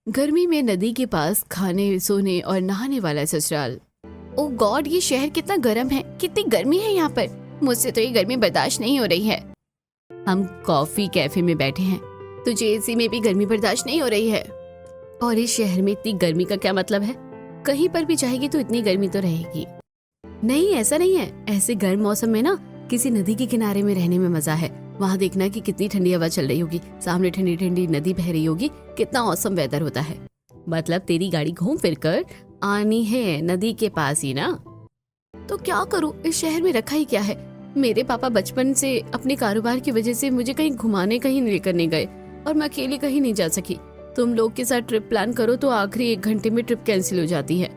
गर्मी में नदी के पास खाने सोने और नहाने वाला ससुराल। ओ गॉड, ये शहर कितना गर्म है, कितनी गर्मी है यहाँ पर। मुझसे तो ये गर्मी बर्दाश्त नहीं हो रही है। हम कॉफी कैफे में बैठे हैं, तुझे एसी में भी गर्मी बर्दाश्त नहीं हो रही है। और इस शहर में इतनी गर्मी का क्या मतलब है? कहीं पर भी जाएगी तो इतनी गर्मी तो रहेगी। नहीं, ऐसा नहीं है। ऐसे गर्म मौसम में ना किसी नदी के किनारे में रहने में मजा है। वहाँ देखना कि कितनी ठंडी हवा चल रही होगी, सामने ठंडी ठंडी नदी बह रही होगी, कितना औसम वेदर होता है। मतलब तेरी गाड़ी घूम फिर कर आनी है नदी के पास ही ना। तो क्या करूँ, इस शहर में रखा ही क्या है। मेरे पापा बचपन से अपने कारोबार की वजह से मुझे कहीं घुमाने कहीं लेकर नहीं गए और मैं अकेले कहीं नहीं जा सकी। तुम लोग के साथ ट्रिप प्लान करो तो आखिरी 1 घंटे में ट्रिप कैंसिल हो जाती है।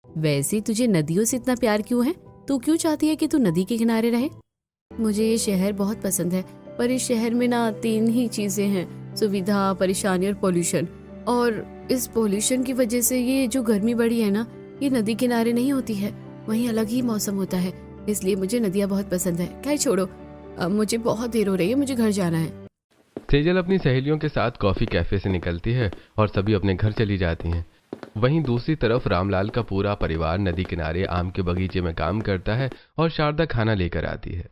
वैसे तुझे नदियों से इतना प्यार क्यों है? तू क्यों चाहती है कि तू नदी के किनारे रहे? मुझे ये शहर बहुत पसंद है, पर इस शहर में ना 3 ही चीजें हैं, सुविधा, परेशानी और पोल्यूशन। और इस पोल्यूशन की वजह से ये जो गर्मी बढ़ी है ना, ये नदी किनारे नहीं होती है, वहीं अलग ही मौसम होता है। इसलिए मुझे नदियाँ बहुत पसंद है। क्या छोड़ो, अब मुझे बहुत देर हो रही है, मुझे घर जाना है। सेजल अपनी सहेलियों के साथ कॉफी कैफे से निकलती है और सभी अपने घर चली जाती हैं। वहीं दूसरी तरफ रामलाल का पूरा परिवार नदी किनारे आम के बगीचे में काम करता है और शारदा खाना लेकर आती है।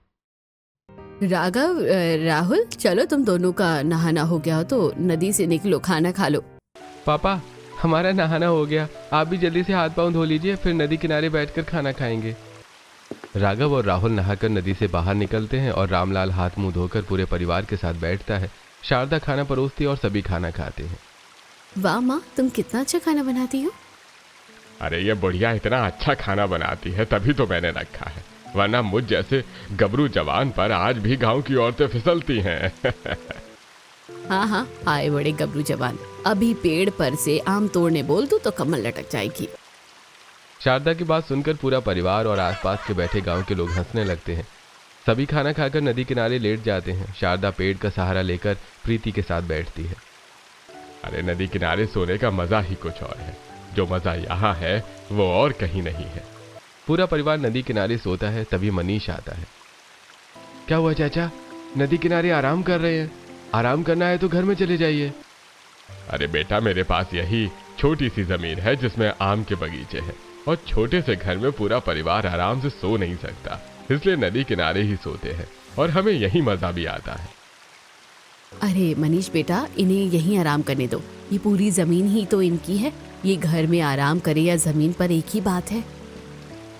राघव, राहुल, चलो तुम दोनों का नहाना हो गया हो तो नदी से निकलो, खाना खा लो। पापा, हमारा नहाना हो गया, आप भी जल्दी से हाथ पांव धो लीजिए, फिर नदी किनारे बैठकर खाना खाएंगे। राघव और राहुल नहाकर नदी से बाहर निकलते हैं और रामलाल हाथ मुंह धोकर पूरे परिवार के साथ बैठता है। शारदा खाना परोसती और सभी खाना खाते हैं। वाह माँ, तुम कितना अच्छा खाना बनाती हो। अरे ये बुढ़िया इतना अच्छा खाना बनाती है तभी तो मैंने रखा है, वरना मुझ जैसे गबरू जवान पर आज भी गांव की औरतें फिसलती हैं। हाँ हाँ, आए बड़े गबरू जवान, अभी पेड़ पर से आम तोड़ने बोल दूं तो कमर लटक जाएगी। शारदा की बात सुनकर पूरा परिवार और आसपास के बैठे गांव के लोग हंसने लगते हैं। सभी खाना खाकर नदी किनारे लेट जाते हैं। शारदा पेड़ का सहारा लेकर प्रीति के साथ बैठती है। अरे नदी किनारे सोने का मजा ही कुछ और है, जो मजा यहाँ है वो और कहीं नहीं है। पूरा परिवार नदी किनारे सोता है। तभी मनीष आता है। क्या हुआ चाचा, नदी किनारे आराम कर रहे हैं? आराम करना है तो घर में चले जाइए। अरे बेटा, मेरे पास यही छोटी सी जमीन है जिसमें आम के बगीचे हैं, और छोटे से घर में पूरा परिवार आराम से सो नहीं सकता, इसलिए नदी किनारे ही सोते हैं और हमें यही मजा भी आता है। अरे मनीष बेटा, इन्हें यहीं आराम करने दो, ये पूरी जमीन ही तो इनकी है। ये घर में आराम करे या जमीन पर एक ही बात है।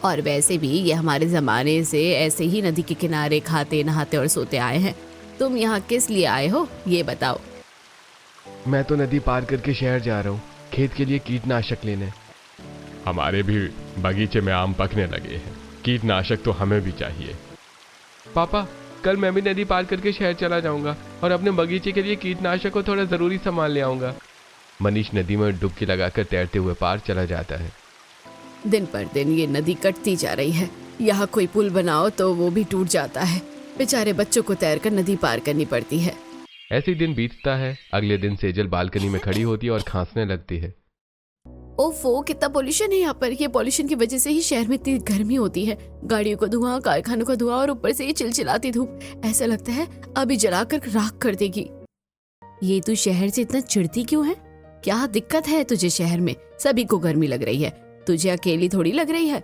और वैसे भी ये हमारे जमाने से ऐसे ही नदी के किनारे खाते नहाते और सोते आए हैं। तुम यहाँ किस लिए आए हो ये बताओ। मैं तो नदी पार करके शहर जा रहा हूँ, खेत के लिए कीटनाशक लेने। हमारे भी बगीचे में आम पकने लगे हैं, कीटनाशक तो हमें भी चाहिए। पापा, कल मैं भी नदी पार करके शहर चला जाऊंगा और अपने बगीचे के लिए कीटनाशक को थोड़ा जरूरी सामान ले आऊंगा। मनीष नदी में डुबकी लगाकर तैरते हुए पार चला जाता है। दिन पर दिन ये नदी कटती जा रही है। यहाँ कोई पुल बनाओ तो वो भी टूट जाता है। बेचारे बच्चों को तैरकर नदी पार करनी पड़ती है। ऐसे ही दिन बीतता है। अगले दिन सेजल बालकनी में खड़ी होती है और खांसने लगती है। ओफो, कितना पोल्यूशन है यहाँ पर। ये पोल्यूशन की वजह से ही शहर में इतनी गर्मी होती है। गाड़ियों का धुआं, कारखानों का धुआं और ऊपर से ये चिलचिलाती धूप। ऐसा लगता है अभी जलाकर राख कर देगी। ये तू शहर से इतना चिढ़ती क्यों है? क्या दिक्कत है तुझे शहर में? सभी को गर्मी लग रही है, तुझे अकेली थोड़ी लग रही है।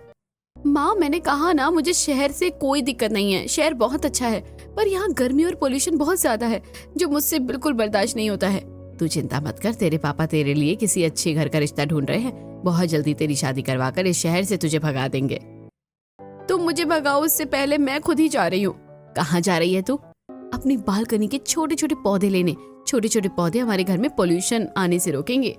माँ, मैंने कहा ना, मुझे शहर से कोई दिक्कत नहीं है। शहर बहुत अच्छा है, पर यहाँ गर्मी और पोल्यूशन बहुत ज्यादा है, जो मुझसे बिल्कुल बर्दाश्त नहीं होता है। तू चिंता मत कर, तेरे पापा तेरे लिए किसी अच्छे घर का रिश्ता ढूंढ रहे हैं। बहुत जल्दी तेरी शादी करवाकर इस शहर से तुझे भगा देंगे। तुम मुझे भगाओ, उससे पहले मैं खुद ही जा रही हूँ। कहाँ जा रही है तू? अपनी बालकनी के छोटे छोटे पौधे लेने। छोटे छोटे पौधे हमारे घर में पोल्यूशन आने से रोकेंगे।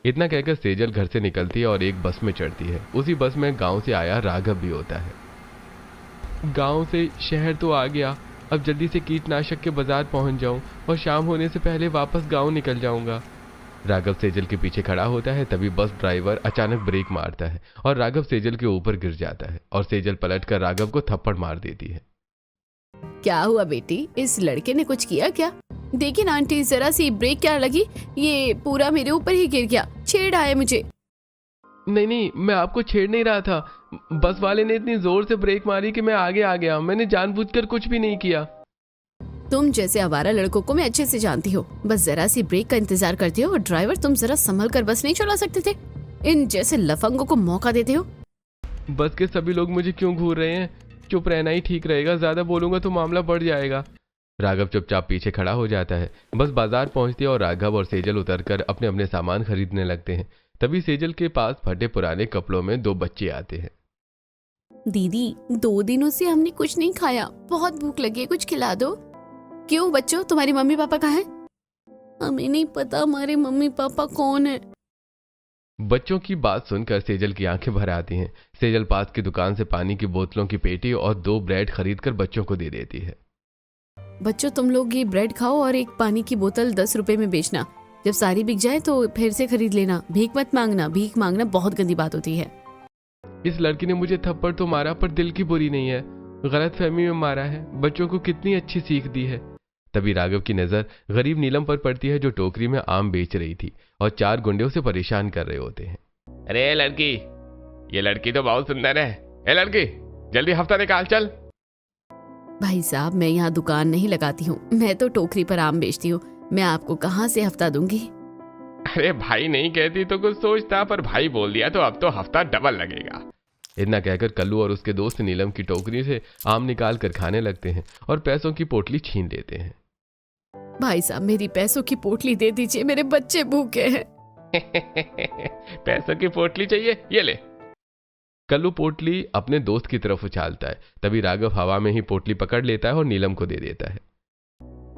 इतना कहकर सेजल घर से निकलती है और एक बस में चढ़ती है। उसी बस में गांव से आया राघव भी होता है। गांव से शहर तो आ गया, अब जल्दी से कीटनाशक के बाजार पहुंच जाऊं और शाम होने से पहले वापस गांव निकल जाऊंगा। राघव सेजल के पीछे खड़ा होता है। तभी बस ड्राइवर अचानक ब्रेक मारता है और राघव सेजल के ऊपर गिर जाता है और सेजल पलटकर राघव को थप्पड़ मार देती है। क्या हुआ बेटी, इस लड़के ने कुछ किया क्या? देखिए ना आंटी, जरा सी ब्रेक क्या लगी, ये पूरा मेरे ऊपर ही गिर गया। छेड़ आए मुझे। नहीं, मैं आपको छेड़ नहीं रहा था। बस वाले ने इतनी जोर से ब्रेक मारी कि मैं आगे आ गया। मैंने जानबूझकर कुछ भी नहीं किया। तुम जैसे आवारा लड़कों को मैं अच्छे से जानती हूँ। बस जरा सी ब्रेक का इंतजार करते हो और ड्राइवर तुम जरा संभल कर बस नहीं चला सकते थे? इन जैसे लफंगों को मौका देते हो। बस के सभी लोग मुझे क्यों घूर रहे हैं? चुप रहना ही ठीक रहेगा, ज्यादा बोलूंगा तो मामला बढ़ जाएगा। राघव चुपचाप पीछे खड़ा हो जाता है। बस बाजार पहुंचती है और राघव और सेजल उतरकर अपने अपने सामान खरीदने लगते हैं। तभी सेजल के पास फटे पुराने कपड़ों में 2 बच्चे आते हैं। दीदी 2 दिनों से हमने कुछ नहीं खाया, बहुत भूख लगी है, कुछ खिला दो। क्यों बच्चों, तुम्हारे मम्मी पापा कहाँ हैं? हमें नहीं पता हमारे मम्मी पापा कौन है। बच्चों की बात सुनकर सेजल की आंखें भर आती हैं। सेजल पास की दुकान से पानी की बोतलों की पेटी और 2 ब्रेड खरीदकर बच्चों को दे देती है। बच्चों तुम लोग ये ब्रेड खाओ और एक पानी की बोतल 10 रुपए में बेचना। जब सारी बिक जाए तो फिर से खरीद लेना। भीख मत मांगना, भीख मांगना बहुत गंदी बात होती है। इस लड़की ने मुझे थप्पड़ तो मारा पर दिल की बुरी नहीं है, गलतफहमी में मारा है। बच्चों को कितनी अच्छी सीख दी है। तभी राघव की नजर गरीब नीलम पर पड़ती है जो टोकरी में आम बेच रही थी और 4 गुंडे उसे परेशान कर रहे होते हैं। अरे लड़की, ये लड़की तो बहुत सुंदर है। ए लड़की, जल्दी हफ्ता निकाल चल। भाई साहब मैं यहाँ दुकान नहीं लगाती हूँ, मैं तो टोकरी पर आम बेचती हूँ। मैं आपको कहाँ से हफ्ता दूंगी? अरे भाई नहीं कहती तो कुछ सोचता, पर भाई बोल दिया तो अब तो हफ्ता डबल लगेगा। इतना कहकर कल्लू और उसके दोस्त नीलम की टोकरी से आम निकाल कर खाने लगते हैं और पैसों की पोटली छीन लेते हैं। भाई साहब मेरी पैसों की पोटली दे दीजिए, मेरे बच्चे भूखे हैं। पैसों की पोटली चाहिए, ये ले। कल्लू पोटली अपने दोस्त की तरफ उछालता है। तभी राघव हवा में ही पोटली पकड़ लेता है और नीलम को दे देता है।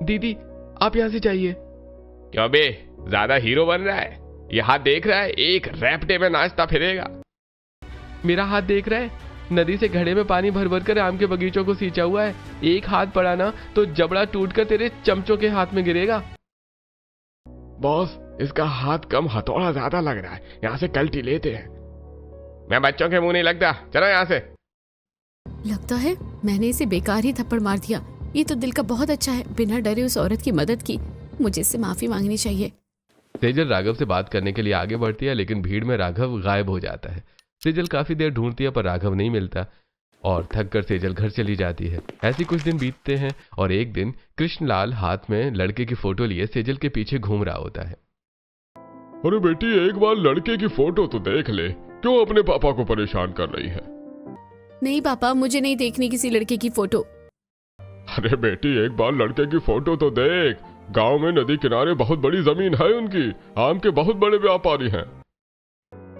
दीदी आप यहाँ से जाइए। क्यों बे, ज्यादा हीरो बन रहा है? ये हाथ देख रहा है, एक रैपटे में नाचता फिरेगा। मेरा हाथ देख रहा है? नदी से घड़े में पानी भर भर कर आम के बगीचों को सींचा हुआ है। एक हाथ पड़ा ना तो जबड़ा टूटकर तेरे चमचों के हाथ में गिरेगा। बॉस, इसका हाथ कम हथौड़ा ज्यादा लग रहा है, यहाँ से कल्टी लेते हैं। मैं बच्चों के मुंह नहीं लगता, चलो यहाँ से। लगता है मैंने इसे बेकार ही थप्पड़ मार दिया। ये तो दिल का बहुत अच्छा है, बिना डरे उस औरत की मदद की। मुझे इससे माफी मांगनी चाहिए। सेजल राघव से बात करने के लिए आगे बढ़ती है लेकिन भीड़ में राघव गायब हो जाता है। सेजल काफी देर ढूंढती है पर राघव नहीं मिलता और थक कर सेजल घर चली जाती है। ऐसी कुछ दिन बीतते हैं और एक दिन कृष्णलाल हाथ में लड़के की फोटो लिए सेजल के पीछे घूम रहा होता है। अरे बेटी, एक बार लड़के की फोटो तो देख ले, क्यों अपने पापा को परेशान कर रही है? नहीं पापा, मुझे नहीं देखनी किसी लड़के की फोटो। अरे बेटी, एक बार लड़के की फोटो तो देख। गांव में नदी किनारे बहुत बड़ी जमीन है उनकी, आम के बहुत बड़े व्यापारी हैं।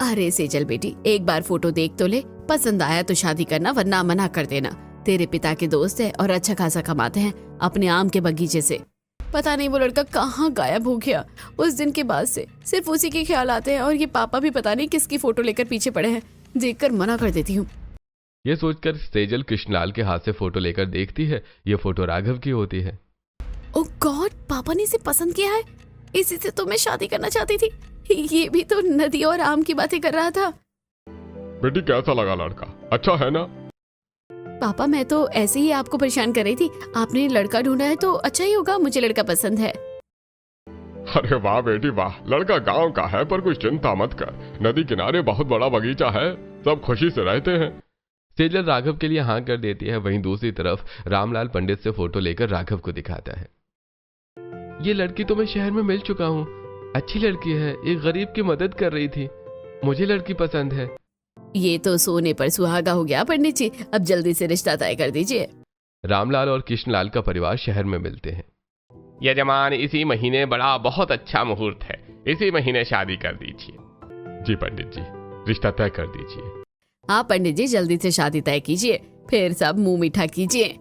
अरे सेजल बेटी, एक बार फोटो देख तो ले, पसंद आया तो शादी करना, वरना मना कर देना। तेरे पिता के दोस्त है और अच्छा खासा कमाते हैं अपने आम के बगीचे से। पता नहीं वो लड़का कहाँ गायब हो गया। उस दिन के बाद से सिर्फ उसी के ख्याल आते हैं और ये पापा भी पता नहीं किसकी फोटो लेकर पीछे पड़े हैं। देखकर मना कर देती हूँ। ये सोचकर सेजल कृष्णलाल के हाथ से फोटो लेकर देखती है। ये फोटो राघव की होती है। ओह गॉड, पापा ने इसे पसंद किया है। इसी से तो मैं शादी करना चाहती थी। ये भी तो नदी और आम की बातें कर रहा था। बेटी कैसा लगा लड़का? अच्छा है ना? पापा मैं तो ऐसे ही आपको परेशान कर रही थी। आपने लड़का ढूंढा है तो अच्छा ही होगा, मुझे लड़का पसंद है। अरे वाह बेटी वाह, लड़का गांव का है पर कुछ चिंता मत कर, नदी किनारे बहुत बड़ा बगीचा है, सब खुशी से रहते हैं। सेजल राघव के लिए हाँ कर देती है। वहीं दूसरी तरफ रामलाल पंडित से फोटो लेकर राघव को दिखाता है। ये लड़की तो मैं शहर में मिल चुका हूँ, अच्छी लड़की है, एक गरीब की मदद कर रही थी, मुझे लड़की पसंद है। ये तो सोने पर सुहागा हो गया पंडित जी, अब जल्दी से रिश्ता तय कर दीजिए। रामलाल और कृष्णलाल का परिवार शहर में मिलते हैं। यजमान, इसी महीने बड़ा बहुत अच्छा मुहूर्त है, इसी महीने शादी कर दीजिए। जी पंडित जी, रिश्ता तय कर दीजिए। हाँ पंडित जी, जल्दी से शादी तय कीजिए, फिर सब मुंह मीठा कीजिए।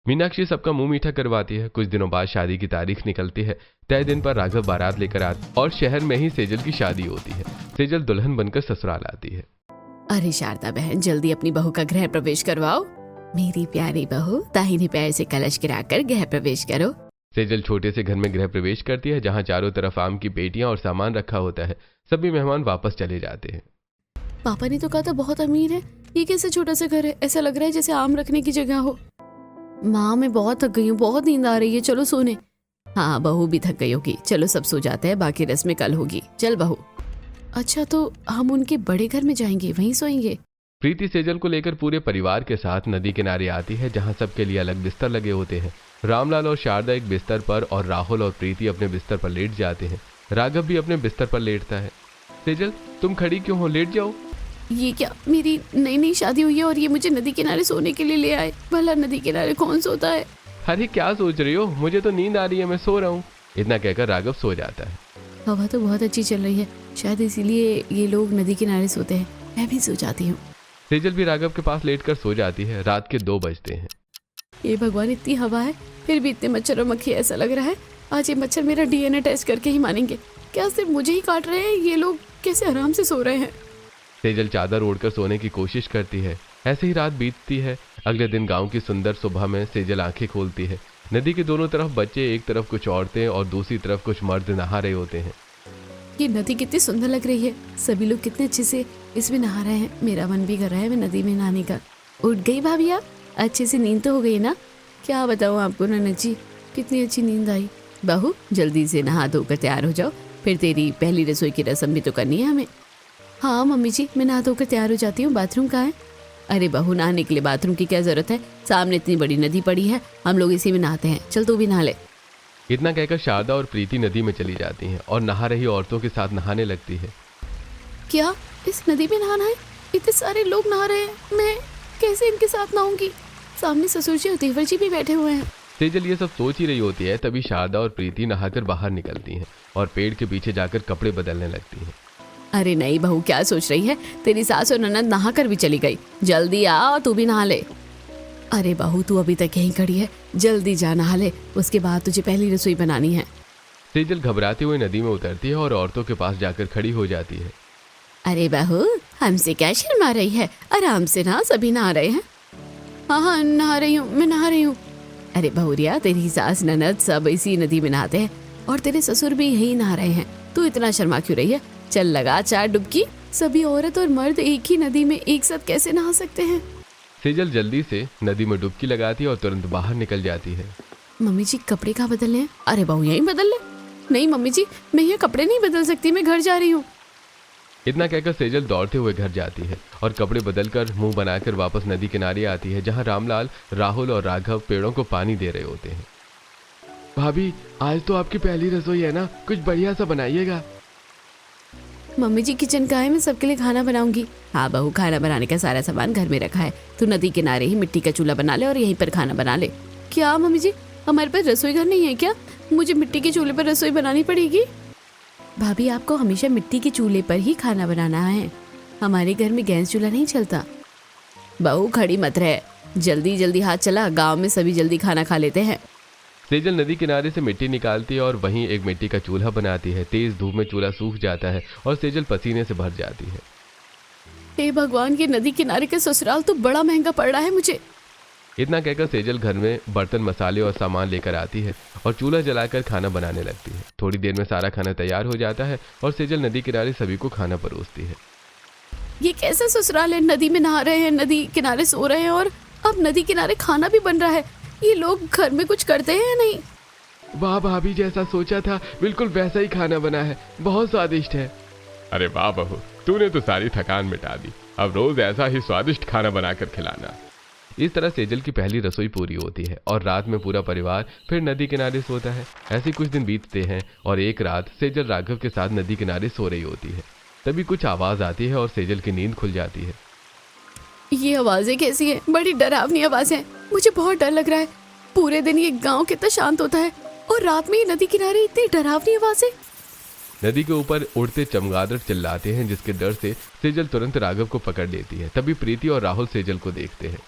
मीनाक्षी सबका मुंह मीठा करवाती है। कुछ दिनों बाद शादी की तारीख निकलती है। तय दिन पर राघव बारात लेकर आता और शहर में ही सेजल की शादी होती है। सेजल दुल्हन बनकर ससुराल आती है। अरे शारदा बहन, जल्दी अपनी बहू का गृह प्रवेश करवाओ। मेरी प्यारी बहू, दाहिने पैर से कलश गिराकर गृह प्रवेश करो। सेजल छोटे से घर में गृह प्रवेश करती है जहाँ चारों तरफ आम की पेटियां और सामान रखा होता है। सभी मेहमान वापस चले जाते हैं। पापा ने तो कहा था बहुत अमीर है, ये कैसे छोटा सा घर है? ऐसा लग रहा है जैसे आम रखने की जगह हो। माँ मैं बहुत थक गई हूँ, बहुत नींद आ रही है, चलो सोने। हाँ बहू भी थक गई होगी, चलो सब सो जाते हैं, बाकी रस्में कल होगी। चल बहू। अच्छा तो हम उनके बड़े घर में जाएंगे, वहीं सोएंगे? प्रीति सेजल को लेकर पूरे परिवार के साथ नदी किनारे आती है, जहां सबके लिए अलग बिस्तर लगे होते हैं। रामलाल और शारदा एक बिस्तर पर और राहुल और प्रीति अपने बिस्तर पर लेट जाते हैं। राघव भी अपने बिस्तर पर लेटता है। सेजल, तुम खड़ी क्यों हो? लेट जाओ। ये क्या, मेरी नई नई शादी हुई है और ये मुझे नदी किनारे सोने के लिए ले आए? भला नदी किनारे कौन सोता है? अरे क्या सोच रही हो? मुझे तो नींद आ रही है, मैं सो रहा हूँ। इतना कहकर राघव सो जाता है। हवा तो बहुत अच्छी चल रही है, शायद इसीलिए ये लोग नदी किनारे सोते हैं। मैं भी सो जाती हूँ। सेजल भी राघव के पास लेटकर सो जाती है। रात के 2 बजते हैं। ये भगवान, इतनी हवा है फिर भी इतने मच्छर और मक्खी। ऐसा लग रहा है आज ये मच्छर मेरा डीएनए टेस्ट करके ही मानेंगे। क्या सिर्फ मुझे ही काट रहे हैं? ये लोग कैसे आराम से सो रहे हैं? सेजल चादर ओढ़कर सोने की कोशिश करती है। ऐसे ही रात बीतती है। अगले दिन गांव की सुंदर सुबह में सेजल आंखें खोलती है। नदी के दोनों तरफ बच्चे, एक तरफ कुछ औरतें और दूसरी तरफ कुछ मर्द नहा रहे होते हैं। ये नदी कितनी सुंदर लग रही है। सभी लोग कितने अच्छे से इसमें नहा रहे हैं। मेरा मन भी कर रहा है मैं नदी में नहाने का। उठ गई भाभी आप? अच्छे से नींद तो हो गई ना? क्या बताऊँ आपको ननद जी, कितनी अच्छी नींद आई। बहू, जल्दी से नहा धोकर तैयार हो जाओ, फिर तेरी पहली रसोई की रस्म भी तो करनी है हमें। हाँ मम्मी जी, मैं नहा धोकर तैयार हो जाती हूँ। बाथरूम कहाँ है? अरे बहू, नहाने के लिए बाथरूम की क्या जरूरत है? सामने इतनी बड़ी नदी पड़ी है, हम लोग इसी में नहाते हैं। चल तू भी नहा ले। इतना कहकर शारदा और प्रीति नदी में चली जाती हैं और नहा रही औरतों के साथ नहाने लगती है। क्या इस नदी में नहाना है? इतने सारे लोग नहा रहे हैं, मैं कैसे इनके साथ नहाऊंगी? सामने ससुर जी और देवर जी भी बैठे हुए हैं। सेजल ये सब सोच ही रही होती है, तभी शारदा और प्रीति नहाकर बाहर निकलती हैं और पेड़ के पीछे जाकर कपड़े बदलने लगती हैं। अरे नहीं बहू, क्या सोच रही है? तेरी सास और ननद नहा कर भी चली गई। जल्दी आ और तू भी नहा ले। अरे बहू, तू अभी तक यहीं खड़ी है, जल्दी जा नहा ले, उसके बाद तुझे पहली रसोई बनानी है। सेजल घबराते हुए नदी में उतरती है और औरतों के पास जाकर खड़ी हो जाती है। अरे बहू, हमसे क्या शर्मा रही है? आराम से नहा, सभी नहा रहे हैं। हाँ हाँ नहा रही हूँ, मैं नहा रही हूँ। अरे बहुरिया, तेरी सास ननद सब इसी नदी में नहाते हैं और तेरे ससुर भी यही नहा रहे हैं। तू इतना शर्मा क्यों रही है? चल लगा 4 डुबकी। सभी औरत और मर्द एक ही नदी में एक साथ कैसे नहा सकते हैं? सेजल जल्दी से नदी में डुबकी लगाती है और तुरंत बाहर निकल जाती है। मम्मी जी, कपड़े कहाँ बदलने हैं? अरे बहू, यहीं बदल ले। नहीं मम्मी जी, मैं ये कपड़े नहीं बदल सकती, मैं घर जा रही हूँ। इतना कहकर सेजल दौड़ते हुए घर जाती है और कपड़े बदलकर मुंह बनाकर वापस नदी किनारे आती है, जहां रामलाल, राहुल और राघव पेड़ों को पानी दे रहे होते हैं। भाभी, आज तो आपकी पहली रसोई है ना, कुछ बढ़िया सा बनाइएगा। मम्मी जी, किचन का है, मैं सबके लिए खाना बनाऊंगी। हाँ बहू, खाना बनाने का सारा सामान घर में रखा है। तू नदी किनारे ही मिट्टी का चूल्हा बना ले और यहीं पर खाना बना ले। क्या मम्मी जी, हमारे पास रसोई घर नहीं है क्या? मुझे मिट्टी के चूल्हे पर रसोई बनानी पड़ेगी? भाभी, आपको हमेशा मिट्टी के चूल्हे पर ही खाना बनाना है, हमारे घर में गैस चूल्हा नहीं चलता। बहू खड़ी मत रहे, जल्दी जल्दी हाथ चला, गांव में सभी जल्दी खाना खा लेते हैं। सेजल नदी किनारे से मिट्टी निकालती है और वहीं एक मिट्टी का चूल्हा बनाती है। तेज धूप में चूल्हा सूख जाता है और सेजल पसीने से भर जाती है। हे भगवान, ये नदी किनारे का ससुराल तो बड़ा महंगा पड़ रहा है मुझे। इतना कहकर सेजल घर में बर्तन, मसाले और सामान लेकर आती है और चूल्हा जलाकर खाना बनाने लगती है। थोड़ी देर में सारा खाना तैयार हो जाता है और सेजल नदी किनारे सभी को खाना परोसती है। ये कैसा ससुराल है? नदी में नहा रहे हैं, नदी किनारे सो रहे हैं और अब नदी किनारे खाना भी बन रहा है। ये लोग घर में कुछ करते हैं या नहीं? वाह भाभी, जैसा सोचा था बिल्कुल वैसा ही खाना बना है, बहुत स्वादिष्ट है। अरे वाह बहू, तूने तो सारी थकान मिटा दी। अब रोज ऐसा ही स्वादिष्ट खाना बनाकर खिलाना। इस तरह सेजल की पहली रसोई पूरी होती है और रात में पूरा परिवार फिर नदी किनारे सोता है। ऐसे कुछ दिन बीतते हैं और एक रात सेजल राघव के साथ नदी किनारे सो रही होती है। तभी कुछ आवाज आती है और सेजल की नींद खुल जाती है। ये आवाजें कैसी हैं? बड़ी डरावनी आवाज है, मुझे बहुत डर लग रहा है। पूरे दिन ये गांव कितना शांत होता है और रात में ये नदी किनारे इतनी डरावनी आवाजें। नदी के ऊपर उड़ते चमगादड़ चिल्लाते हैं, जिसके डर से सेजल तुरंत राघव को पकड़ लेती है। तभी प्रीति और राहुल सेजल को देखते हैं।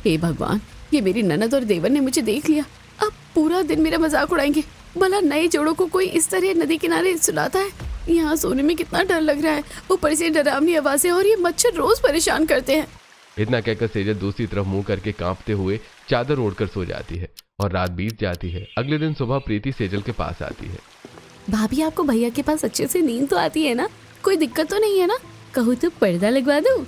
हे भगवान, ये मेरी ननद और देवर ने मुझे देख लिया, अब पूरा दिन मेरा मजाक उड़ाएंगे। भला नए जोड़ों को कोई इस तरह नदी किनारे सुलाता है? यहाँ सोने में कितना डर लग रहा है, ऊपर से डरावनी आवाजें और ये मच्छर रोज परेशान करते हैं। इतना कहकर सेजल दूसरी तरफ मुंह करके कांपते हुए चादर ओढ़कर सो जाती है और रात बीत जाती है। अगले दिन सुबह प्रीति सेजल के पास आती है। भाभी, आपको भैया के पास अच्छे से नींद तो आती है ना? कोई दिक्कत तो नहीं है ना? कहूँ तो पर्दा लगवा दूं?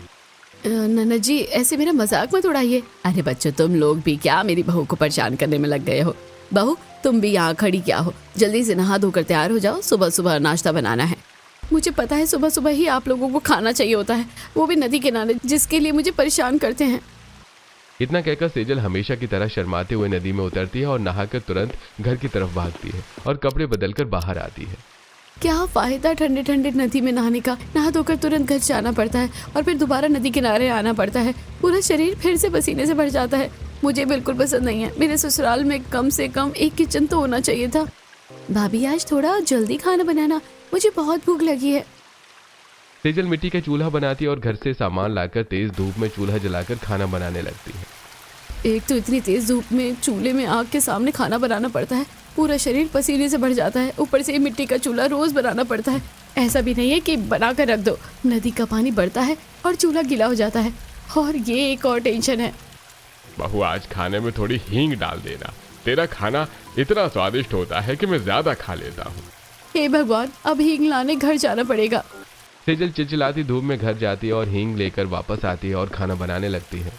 ननद जी, ऐसे मेरा मजाक मत उड़ाइए। अरे बच्चों, तुम लोग भी क्या मेरी बहू को परेशान करने में लग गए हो? बहू, तुम भी यहाँ खड़ी क्या हो? जल्दी से नहा धोकर तैयार हो जाओ, सुबह सुबह नाश्ता बनाना है। मुझे पता है सुबह सुबह ही आप लोगों को खाना चाहिए होता है, वो भी नदी किनारे, जिसके लिए मुझे परेशान करते हैं। इतना कहकर सेजल हमेशा की तरह शर्माते हुए नदी में उतरती है और नहाकर तुरंत घर की तरफ भागती है और कपड़े बदलकर बाहर आती है। क्या फायदा ठंडे ठंडे नदी में नहाने का, नहा धोकर तुरंत घर जाना पड़ता है और फिर दोबारा नदी किनारे आना पड़ता है, पूरा शरीर फिर से पसीने से भर जाता है। मुझे बिल्कुल पसंद नहीं है। मेरे ससुराल में कम से कम एक किचन तो होना चाहिए था। भाभी आज थोड़ा जल्दी खाना बनाना, मुझे बहुत भूख लगी है। सेजल मिट्टी का चूल्हा बनाती है और घर से सामान लाकर तेज धूप में चूल्हा जलाकर खाना बनाने लगती है। एक तो इतनी तेज धूप में चूल्हे में आग के सामने खाना बनाना पड़ता है, पूरा शरीर पसीने से भर जाता है, ऊपर से मिट्टी का चूल्हा रोज बनाना पड़ता है। ऐसा भी नहीं है कि बना कर रख दो, नदी का पानी बढ़ता है और चूल्हा गीला हो जाता है, और ये एक और टेंशन है। बहू आज खाने में थोड़ी हींग डाल देना, तेरा खाना इतना स्वादिष्ट होता है कि मैं ज्यादा खा लेता हूँ। हे भगवान, अब हींग लाने घर जाना पड़ेगा। सेजल चिलचिलाती धूप में घर जाती है और हींग लेकर वापस आती है और खाना बनाने लगती है।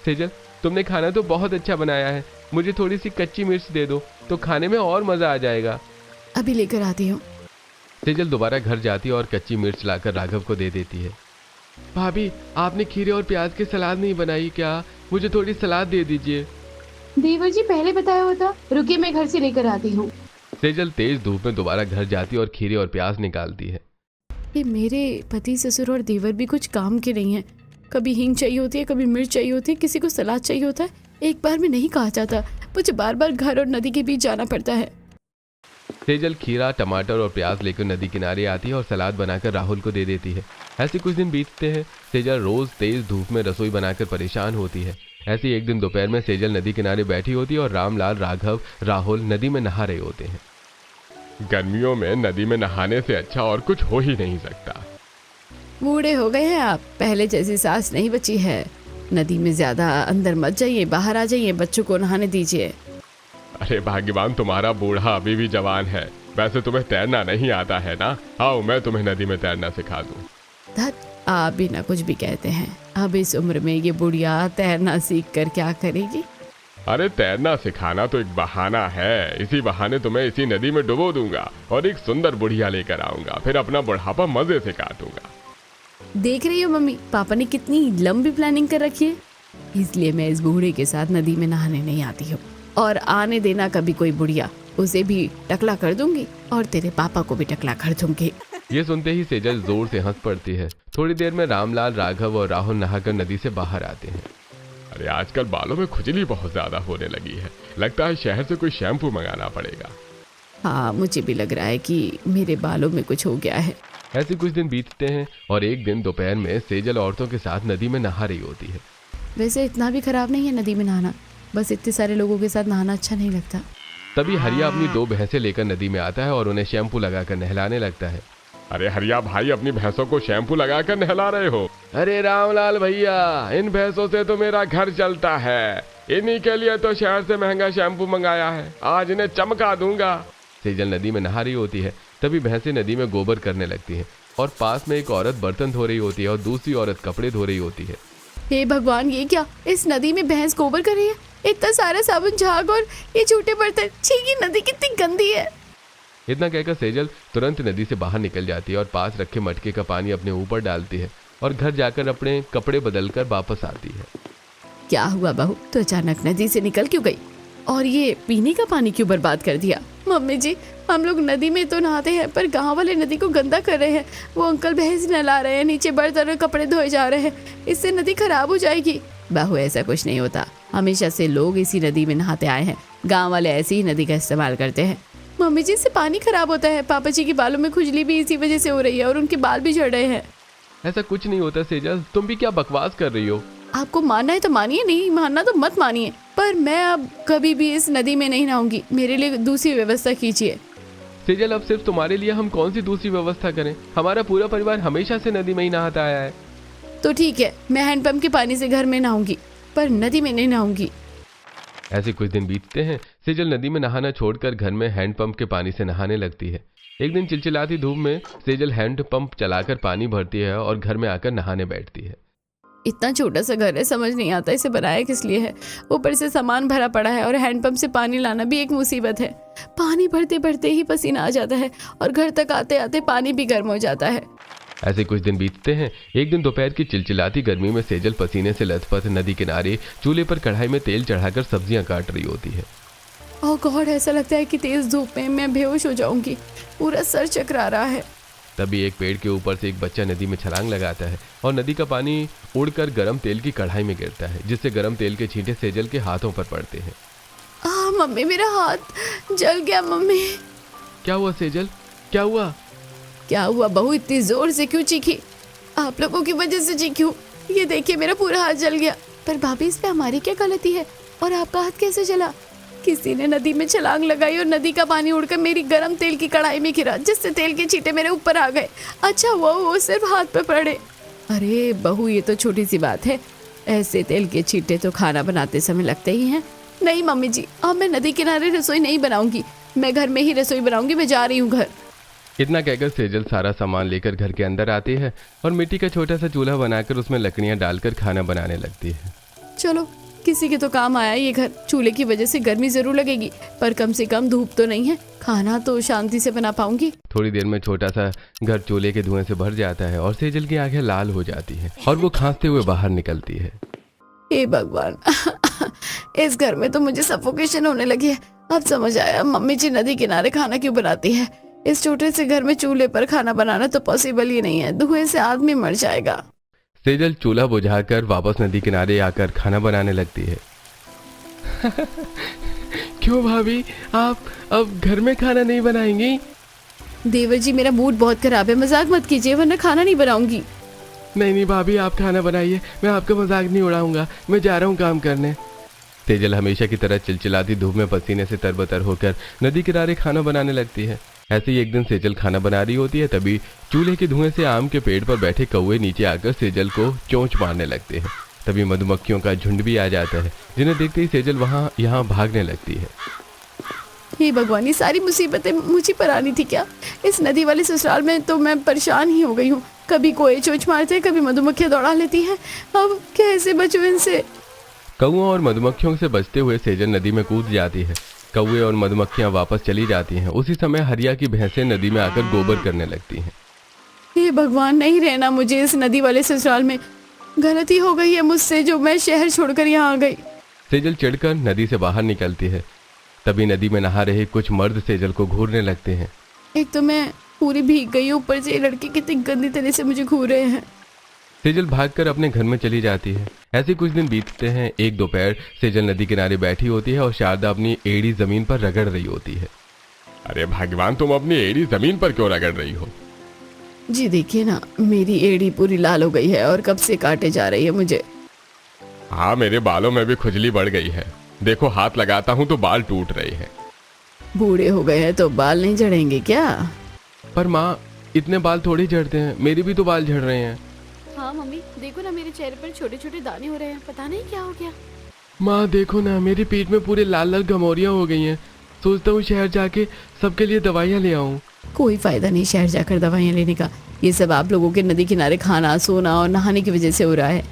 सेजल, तुमने खाना तो बहुत अच्छा बनाया है, मुझे थोड़ी सी कच्ची मिर्च दे दो तो खाने में और मजा आ जाएगा। अभी लेकर आती हूँ। सेजल दोबारा घर जाती है और कच्ची मिर्च लाकर राघव को दे देती है। भाभी, आपने खीरे और प्याज की सलाद नहीं बनाई क्या? मुझे थोड़ी सलाद दे दीजिए। देवर जी पहले बताया होता, रुकिए मैं घर से लेकर आती हूँ। सेजल तेज धूप में दोबारा घर जाती है और खीरे और प्याज निकालती है। ये मेरे पति ससुर और देवर भी कुछ काम के नहीं है। कभी हींग चाहिए होती है, कभी मिर्च चाहिए होती है, किसी को सलाद चाहिए होता है। एक बार में नहीं कहा जाता, मुझे बार बार घर और नदी के बीच जाना पड़ता है। सेजल खीरा, टमाटर और प्याज लेकर नदी किनारे आती है और सलाद बनाकर राहुल को दे देती है। ऐसे कुछ दिन बीतते हैं। सेजल रोज तेज धूप में रसोई बनाकर परेशान होती है। ऐसे एक दिन दोपहर में सेजल नदी किनारे बैठी होती है और रामलाल, राघव, राहुल नदी में नहा रहे होते हैं। गर्मियों में नदी में नहाने से अच्छा और कुछ हो ही नहीं सकता। बूढ़े हो गए हैं आप, पहले जैसी सांस नहीं बची है। नदी में ज्यादा अंदर मत जाइए, बाहर आ जाइए, बच्चों को नहाने दीजिए। अरे भाग्यवान, तुम्हारा बूढ़ा अभी भी जवान है। वैसे तुम्हें तैरना नहीं आता है ना? आओ मैं तुम्हें नदी में तैरना सिखा दूं। धत, आप भी ना कुछ भी कहते हैं। अब इस उम्र में ये बुढ़िया तैरना सीख कर क्या करेगी? अरे तैरना सिखाना तो एक बहाना है। इसी बहाने तुम्हें इसी नदी में डुबो दूंगा और एक सुंदर बुढ़िया लेकर आऊंगा, फिर अपना बुढ़ापा मजे से काटूंगा। देख रही हो मम्मी, पापा ने कितनी लंबी प्लानिंग कर रखी है। इसलिए मैं इस बूढ़े के साथ नदी में नहाने नहीं आती हूँ। और आने देना कभी कोई बुढ़िया, उसे भी टकला कर दूंगी और तेरे पापा को भी टकला कर दूंगी। ये सुनते ही सेजल जोर से हंस पड़ती है। थोड़ी देर में रामलाल, राघव और राहुल नहाकर नदी से बाहर आते हैं। अरे आजकल बालों में खुजली बहुत ज्यादा होने लगी है, लगता है शहर से कोई शैम्पू मंगाना पड़ेगा। हाँ, मुझे भी लग रहा है कि मेरे बालों में कुछ हो गया है। ऐसे कुछ दिन बीतते हैं और एक दिन दोपहर में सेजल औरतों के साथ नदी में नहा रही होती है। वैसे इतना भी खराब नहीं है नदी में नहाना, बस इतने सारे लोगों के साथ नहाना अच्छा नहीं लगता। तभी हरिया अपनी 2 भैंसें लेकर नदी में आता है और उन्हें शैम्पू लगाकर नहलाने लगता है। अरे हरिया भाई, अपनी भैंसों को शैम्पू लगाकर नहला रहे हो? अरे रामलाल भैया, इन भैंसों से तो मेरा घर चलता है, इन्हीं के लिए तो शहर से महंगा शैम्पू मंगाया है, आज इन्हें चमका दूंगा। सेजल नदी में नहा रही होती है। तभी भैंसें नदी में गोबर करने लगती हैं और पास में एक औरत बर्तन धो रही होती है और दूसरी औरत कपड़े धो रही होती है। हे भगवान, ये क्या? इस नदी में भैंस गोबर कर रही है? इतना सारा साबुन, झाग और ये झूठे बर्तन, छी, ये नदी कितनी गंदी है। इतना कहकर सेजल तुरंत नदी से बाहर निकल जाती है और पास रखे मटके का पानी अपने ऊपर डालती है और घर जाकर अपने कपड़े बदलकर वापस आती है। क्या हुआ बहू, तो अचानक नदी से निकल क्यों गई और ये पीने का पानी क्यों बर्बाद कर दिया? मम्मी जी, हम लोग नदी में तो नहाते हैं, पर गांव वाले नदी को गंदा कर रहे हैं। वो अंकल भैंस नहला रहे हैं, नीचे बर्तन और कपड़े धोए जा रहे हैं, इससे नदी खराब हो जाएगी। बहू, ऐसा कुछ नहीं होता, हमेशा से लोग इसी नदी में नहाते आए हैं। गाँव वाले ऐसी ही नदी का इस्तेमाल करते हैं। मम्मी जी, इससे पानी खराब होता है। पापा जी के बालों में खुजली भी इसी वजह से हो रही है और उनके बाल भी झड़ रहे हैं। ऐसा कुछ नहीं होता सेजल, तुम भी क्या बकवास कर रही हो? आपको मानना है तो मानिए, नहीं मानना तो मत मानिए, पर मैं अब कभी भी इस नदी में नहीं नहाऊंगी। मेरे लिए दूसरी व्यवस्था कीजिए। सेजल, अब सिर्फ तुम्हारे लिए हम कौन सी दूसरी व्यवस्था करें? हमारा पूरा परिवार हमेशा से नदी में ही नहाता आया है। तो ठीक है, मैं हैंडपंप के पानी से घर में नहाऊंगी, पर नदी में नहीं नहाऊंगी। ऐसे कुछ दिन बीतते हैं। सेजल नदी में नहाना छोड़कर घर में हैंडपंप के पानी से नहाने लगती है। एक दिन चिलचिलाती धूप में सेजल हैंडपंप चलाकर पानी भरती है और घर में आकर नहाने बैठती है। इतना छोटा सा घर है, समझ नहीं आता इसे बनाया किस लिए है। ऊपर से सामान भरा पड़ा है और हैंडपंप से पानी लाना भी एक मुसीबत है। पानी भरते भरते ही पसीना आ जाता है और घर तक आते आते पानी भी गर्म हो जाता है। ऐसे कुछ दिन बीतते हैं। एक दिन दोपहर की चिलचिलाती गर्मी में सेजल पसीने से लथपथ नदी किनारे चूल्हे पर कढ़ाई में तेल चढ़ाकर सब्जियां काट रही होती है। ओह गॉड, ऐसा लगता है कि तेज धूप में मैं बेहोश हो जाऊंगी, पूरा सर चकरा रहा है। तभी एक पेड़ के ऊपर से एक बच्चा नदी में छलांग लगाता है और नदी का पानी उड़कर गर्म तेल की कढ़ाई में गिरता है, जिससे गर्म तेल के छींटे सेजल के हाथों पर पड़ते हैं। मम्मी, मेरा हाथ जल गया। मम्मी, क्या हुआ सेजल, क्या हुआ? क्या हुआ बहू, इतनी जोर से क्यों चीखी? आप लोगों की वजह से चीखी हूँ। ये देखिए मेरा पूरा हाथ जल गया। पर भाभी, इस पे हमारी क्या गलती है? और आपका हाथ कैसे जला? किसी ने नदी में छलांग लगाई और नदी का पानी उड़कर मेरी गरम तेल की कढ़ाई में गिरा, जिससे तेल के छींटे मेरे ऊपर आ गए। अच्छा वो सिर्फ हाथ पे पड़े। अरे बहू, ये तो छोटी सी बात है, ऐसे तेल के छींटे तो खाना बनाते समय लगते ही हैं। नहीं मम्मी जी, अब मैं नदी किनारे रसोई नहीं बनाऊंगी, मैं घर में ही रसोई बनाऊंगी। मैं जा रही हूँ घर। इतना कहकर सेजल सारा सामान लेकर घर के अंदर आती है और मिट्टी का छोटा सा चूल्हा बनाकर उसमें लकड़ियां डालकर खाना बनाने लगती है। चलो, किसी के तो काम आया ये घर। चूल्हे की वजह से गर्मी जरूर लगेगी, पर कम से कम धूप तो नहीं है, खाना तो शांति से बना पाऊंगी। थोड़ी देर में छोटा सा घर चूल्हे के धुएं से भर जाता है और सेजल की आंखें लाल हो जाती हैं और वो खांसते हुए बाहर निकलती है। हे भगवान, इस घर में तो मुझे सफोकेशन होने लगी है। अब समझ आया मम्मी जी नदी किनारे खाना क्यों बनाती है। इस छोटे से घर में चूल्हे पर खाना बनाना तो पॉसिबल ही नहीं है, धुएं से आदमी मर जाएगा। सेजल चूल्हा बुझाकर वापस नदी किनारे आकर खाना बनाने लगती है। क्यों भाभी, आप अब घर में खाना नहीं बनाएंगी? देवर जी, मेरा मूड बहुत खराब है, मजाक मत कीजिए वरना खाना नहीं बनाऊंगी। नहीं भाभी, आप खाना बनाइए, मैं आपका मजाक नहीं उड़ाऊंगा, मैं जा रहा हूँ काम करने। सेजल हमेशा की तरह चिलचिलाती धूप में पसीने से तरबतर होकर नदी किनारे खाना बनाने लगती है। ऐसे ही एक दिन सेजल खाना बना रही होती है, तभी चूल्हे के धुएं से आम के पेड़ पर बैठे कौवे नीचे आकर सेजल को चोंच मारने लगते हैं। तभी मधुमक्खियों का झुंड भी आ जाता है, जिन्हें देखते ही सेजल वहाँ यहाँ भागने लगती है। हे भगवान, ये सारी मुसीबतें मुझे पर आनी थी क्या? इस नदी वाले ससुराल में तो मैं परेशान ही हो गई हूँ। कभी कोई चोंच मारते हैं, कभी मधुमक्खियाँ दौड़ा लेती हैं। अब कैसे बचूं इनसे? कौओं और मधुमक्खियों से बचते हुए सेजल नदी में कूद जाती है। कौवे और मधुमक्खियां वापस चली जाती हैं। उसी समय हरिया की भैंसें नदी में आकर गोबर करने लगती हैं। हे भगवान, नहीं रहना मुझे इस नदी वाले ससुराल में। गलती हो गई है मुझसे जो मैं शहर छोड़कर यहाँ आ गई। सेजल चिढ़कर नदी से बाहर निकलती है। तभी नदी में नहा रहे कुछ मर्द सेजल को घूरने लगते हैं। एक तो मैं पूरी भीग गई, ऊपर से ये लड़के कितनी गंदी तरह से मुझे घूर रहे हैं। सेजल भागकर अपने घर में चली जाती है। ऐसे कुछ दिन बीतते हैं। एक दोपहर सेजल नदी किनारे बैठी होती है और शारदा अपनी एड़ी जमीन पर रगड़ रही होती है। अरे भगवान, तुम अपनी एड़ी जमीन पर क्यों रगड़ रही हो? जी देखिए ना, मेरी एड़ी पूरी लाल हो गई है और कब से काटे जा रही है मुझे। हाँ, मेरे बालों में भी खुजली बढ़ गई है। देखो, हाथ लगाता हूँ तो बाल टूट रहे हैं। बूढ़े हो गए हैं तो बाल नहीं झड़ेंगे क्या? पर माँ, इतने बाल थोड़ी झड़ते हैं, मेरे भी तो बाल झड़ रहे हैं। हाँ मम्मी, देखो ना मेरे चेहरे पर छोटे छोटे दाने हो रहे हैं, पता नहीं क्या हो गया। माँ देखो ना, मेरी पीठ में पूरे लाल लाल घमौरियाँ हो गई हैं। सोचता हूँ शहर जाके सबके लिए दवाइयाँ ले आऊँ। कोई फायदा नहीं शहर जाकर दवाइयाँ लेने का। ये सब आप लोगों के नदी किनारे खाना, सोना और नहाने की वजह से हो रहा है।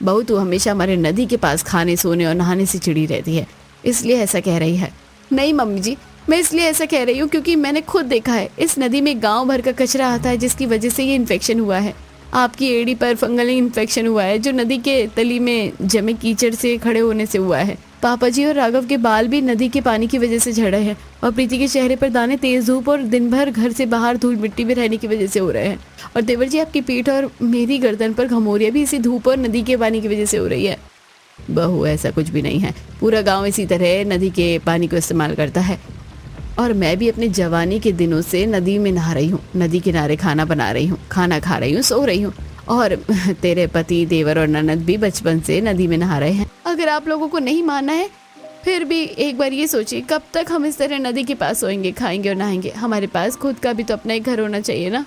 बहू तू हमेशा हमारे नदी के पास खाने, सोने और नहाने से चिड़ी रहती है, इसलिए ऐसा कह रही है। नहीं मम्मी जी, मैं इसलिए ऐसा कह रही हूँ क्योंकि मैंने खुद देखा है इस नदी में गाँव भर का कचरा आता है, जिसकी वजह से ये इन्फेक्शन हुआ है। आपकी एड़ी पर फंगल इन्फेक्शन हुआ है, जो नदी के तली में जमे कीचड़ से खड़े होने से हुआ है। पापा जी और राघव के बाल भी नदी के पानी की वजह से झड़े हैं और प्रीति के चेहरे पर दाने तेज धूप और दिन भर घर से बाहर धूल मिट्टी में रहने की वजह से हो रहे हैं। और देवर जी, आपकी पीठ और मेरी गर्दन पर घमौरियाँ भी इसी धूप और नदी के पानी की वजह से हो रही है। बहू, ऐसा कुछ भी नहीं है, पूरा गाँव इसी तरह नदी के पानी को इस्तेमाल करता है। और मैं भी अपने जवानी के दिनों से नदी में नहा रही हूँ, नदी किनारे खाना बना रही हूँ, खाना खा रही हूँ, सो रही हूँ। और तेरे पति, देवर और ननद भी बचपन से नदी में नहा रहे हैं। अगर आप लोगों को नहीं मानना है, फिर भी एक बार ये सोचिए, कब तक हम इस तरह नदी के पास सोएंगे, खाएंगे और नहाएंगे? हमारे पास खुद का भी तो अपना एक घर होना चाहिए ना।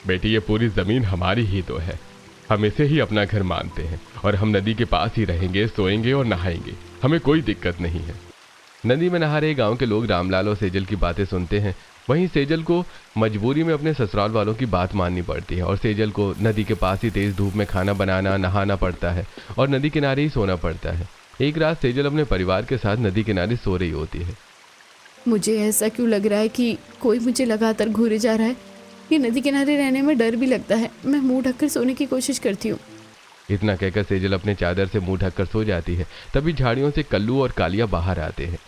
बेटी, ये पूरी जमीन हमारी ही तो है, हम इसे ही अपना घर मानते हैं और हम नदी के पास ही रहेंगे, सोएंगे और नहाएंगे, हमें कोई दिक्कत नहीं है। नदी में नहा रहे गांव के लोग रामलाल और सेजल की बातें सुनते हैं वहीं सेजल को मजबूरी में अपने ससुराल वालों की बात माननी पड़ती है और सेजल को नदी के पास ही तेज धूप में खाना बनाना नहाना पड़ता है और नदी किनारे ही सोना पड़ता है। एक रात सेजल अपने परिवार के साथ नदी किनारे सो रही होती है। मुझे ऐसा क्यों लग रहा है कि कोई मुझे लगातार घूरे जा रहा है। ये नदी किनारे रहने में डर भी लगता है। मैं मुंह ढककर सोने की कोशिश करती हूँ। इतना कहकर सेजल अपने चादर से मुंह ढककर सो जाती है। तभी झाड़ियों से कल्लू और कालिया बाहर आते हैं।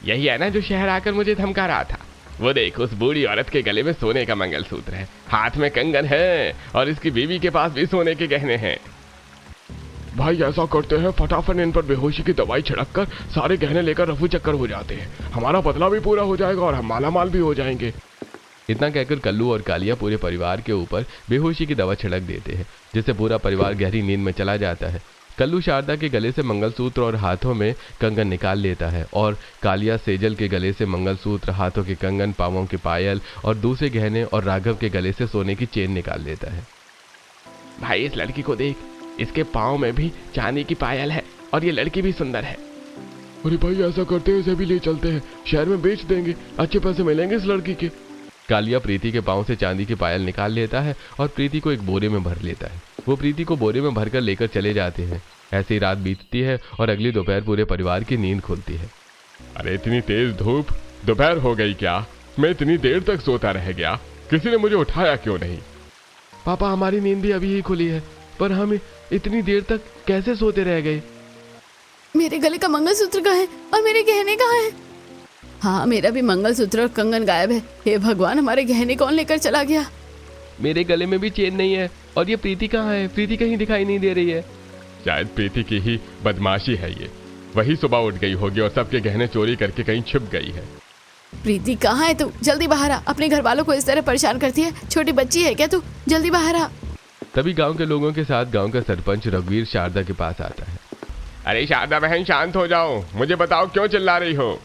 यही है ना जो शहर आकर मुझे धमका रहा था। वो देख, उस बूढ़ी औरत के गले में सोने का मंगलसूत्र है, हाथ में कंगन है और इसकी बीवी के पास भी सोने के गहने हैं। भाई ऐसा करते हैं, फटाफट इन पर बेहोशी की दवाई छिड़क कर सारे गहने लेकर रफू चक्कर हो जाते हैं। हमारा बदला भी पूरा हो जाएगा और हम मालामाल भी हो जाएंगे। इतना कहकर कल्लू और कालिया पूरे परिवार के ऊपर बेहोशी की दवा छिड़क देते हैं, जिससे पूरा परिवार गहरी नींद में चला जाता है। कल्लू शारदा के गले से मंगलसूत्र और हाथों में कंगन निकाल लेता है और कालिया सेजल के गले से मंगलसूत्र, हाथों के कंगन, पांवों के पायल और दूसरे गहने और राघव के गले से सोने की चेन निकाल लेता है। भाई इस लड़की को देख, इसके पाँव में भी चांदी की पायल है और ये लड़की भी सुंदर है। अरे भाई ऐसा करते हैं, इसे भी ले चलते हैं, शहर में बेच देंगे, अच्छे पैसे मिलेंगे इस लड़की के। कालिया प्रीति के पाँव से चांदी की पायल निकाल लेता है और प्रीति को एक बोरे में भर लेता है। वो प्रीति को बोरे में भरकर लेकर चले जाते हैं। ऐसी ही रात बीतती है और अगली दोपहर पूरे परिवार की नींद खुलती है। अरे इतनी तेज धूप, दोपहर हो गई क्या? मैं इतनी देर तक सोता रह गया, किसी ने मुझे उठाया क्यों नहीं? पापा हमारी नींद भी अभी ही खुली है, पर हम इतनी देर तक कैसे सोते रह गए? मेरे गले का मंगलसूत्र कहाँ है और मेरे गहने कहाँ हैं? हाँ, मेरा भी मंगलसूत्र और कंगन गायब है। हे भगवान, हमारे गहने कौन लेकर चला गया? मेरे गले में भी चेन नहीं है और ये प्रीति कहाँ है? प्रीति कहीं दिखाई नहीं दे रही है। शायद प्रीति की ही बदमाशी है ये, वही सुबह उठ गई होगी और सबके गहने चोरी करके कहीं छुप गई है। प्रीति कहाँ है तू? जल्दी बाहर आ। अपने घर वालों को इस तरह परेशान करती है। छोटी बच्ची है क्या तू? जल्दी बाहर आ। तभी गांव के लोगों के साथ गांव का सरपंच रघुवीर शारदा के पास आता है। अरे शारदा बहन, शांत हो जाओ, मुझे बताओ क्यों चिल्ला रही हो?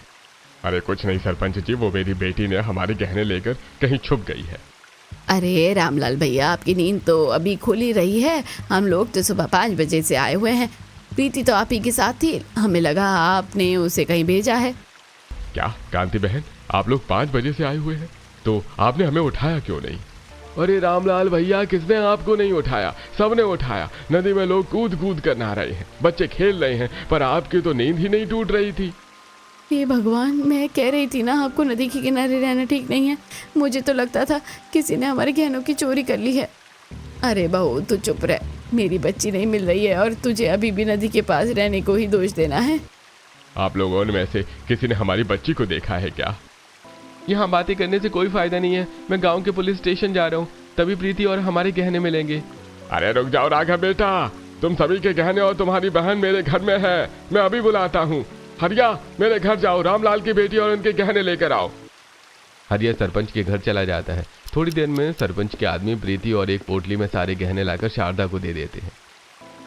अरे कुछ नहीं सरपंच जी, वो मेरी बेटी ने हमारे गहने लेकर कहीं छुप गई है। अरे रामलाल भैया, आपकी नींद तो अभी खुली रही है। हम लोग तो सुबह 5 बजे से आए हुए हैं। प्रीति तो आप ही के साथ थी, हमें लगा आपने उसे कहीं भेजा है। क्या कांति बहन, आप लोग 5 बजे से आए हुए हैं, तो आपने हमें उठाया क्यों नहीं? अरे रामलाल भैया, किसने आपको नहीं उठाया? सबने उठाया। नदी में लोग कूद कूद कर नहा रहे हैं, बच्चे खेल रहे हैं, पर आपकी तो नींद ही नहीं टूट रही थी। हे भगवान, मैं कह रही थी ना आपको नदी के किनारे रहना ठीक नहीं है। मुझे तो लगता था किसी ने हमारे गहनों की चोरी कर ली है। अरे बहू तू चुप रह, मेरी बच्ची नहीं मिल रही है और तुझे अभी भी नदी के पास रहने को ही दोष देना है। आप लोगों में से किसी ने हमारी बच्ची को देखा है क्या? यहाँ बातें करने से कोई फायदा नहीं है। मैं गांव के पुलिस स्टेशन जा रहा हूँ, तभी प्रीति और हमारे गहने मिलेंगे। अरे रुक जाओ राघव बेटा, तुम सभी के गहने और तुम्हारी बहन मेरे घर में है, मैं अभी बुलाता हूँ। हरिया, मेरे घर जाओ, रामलाल की बेटी और उनके गहने लेकर आओ। हरिया सरपंच के घर चला जाता है। थोड़ी देर में सरपंच के आदमी प्रीति और एक पोटली में सारे गहने लाकर शारदा को दे देते हैं।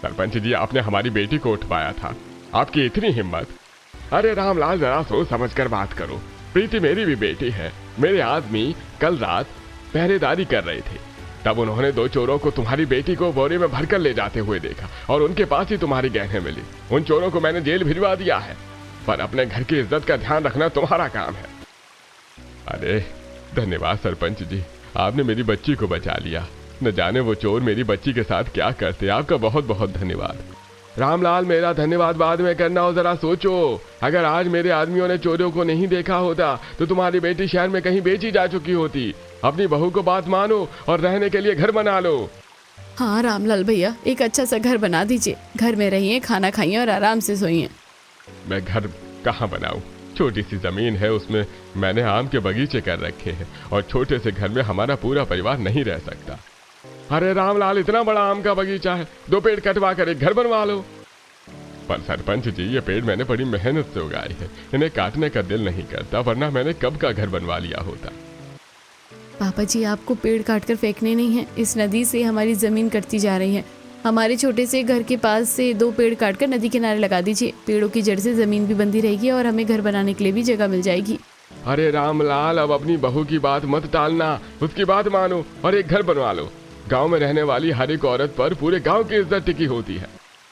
सरपंच जी, आपने हमारी बेटी को उठवाया था, आपकी इतनी हिम्मत? अरे रामलाल, जरा सोच समझ कर बात करो। प्रीति मेरी भी बेटी है। मेरे आदमी कल रात पहरेदारी कर रहे थे, तब उन्होंने 2 चोरों को तुम्हारी बेटी को बोरे में भरकर ले जाते हुए देखा और उनके पास ही तुम्हारी गहने मिली। उन चोरों को मैंने जेल भिजवा दिया है, पर अपने घर की इज्जत का ध्यान रखना तुम्हारा काम है। अरे धन्यवाद सरपंच जी, आपने मेरी बच्ची को बचा लिया। न जाने वो चोर मेरी बच्ची के साथ क्या करते। आपका बहुत बहुत धन्यवाद। रामलाल, मेरा धन्यवाद बाद में करना हो, जरा सोचो। अगर आज मेरे आदमियों ने चोरों को नहीं देखा होता तो तुम्हारी बेटी शहर में कहीं बेची जा चुकी होती। अपनी बहू को बात मानो और रहने के लिए घर बना लो। हाँ रामलाल भैया, एक अच्छा सा घर बना दीजिए। घर में रहिए, खाना खाइए और आराम से सोइए। मैं घर कहाँ बनाऊं? छोटी सी जमीन है, उसमें मैंने आम के बगीचे कर रखे हैं और छोटे से घर में हमारा पूरा परिवार नहीं रह सकता। अरे रामलाल, इतना बड़ा आम का बगीचा है, 2 पेड़ कटवा कर एक घर बनवा लो। पर सरपंच जी, ये पेड़ मैंने बड़ी मेहनत से उगाए हैं, इन्हें काटने का दिल नहीं करता, वरना मैंने कब का घर बनवा लिया होता। पापा जी, आपको पेड़ काटकर फेंकने नहीं है। इस नदी से हमारी जमीन कटती जा रही है। हमारे छोटे से घर के पास से 2 पेड़ काटकर नदी किनारे लगा दीजिए। पेड़ों की जड़ से जमीन भी बंधी रहेगी और हमें घर बनाने के लिए भी जगह मिल जाएगी। अरे रामलाल, अब अपनी बहू की बात मत टालना, उसकी बात मानो और एक घर बनवा लो। गांव में रहने वाली हर एक औरत पर पूरे गांव की इज्जत टिकी होती है।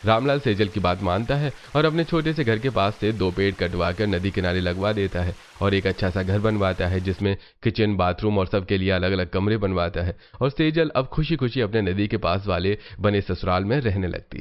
रामलाल सेजल की बात मानता है और अपने छोटे से घर के पास से 2 पेड़ कटवाकर नदी किनारे लगवा देता है और एक अच्छा सा घर बनवाता है जिसमें किचन, बाथरूम और सबके लिए अलग अलग कमरे बनवाता है। और सेजल अब खुशी खुशी अपने नदी के पास वाले बने ससुराल में रहने लगती है।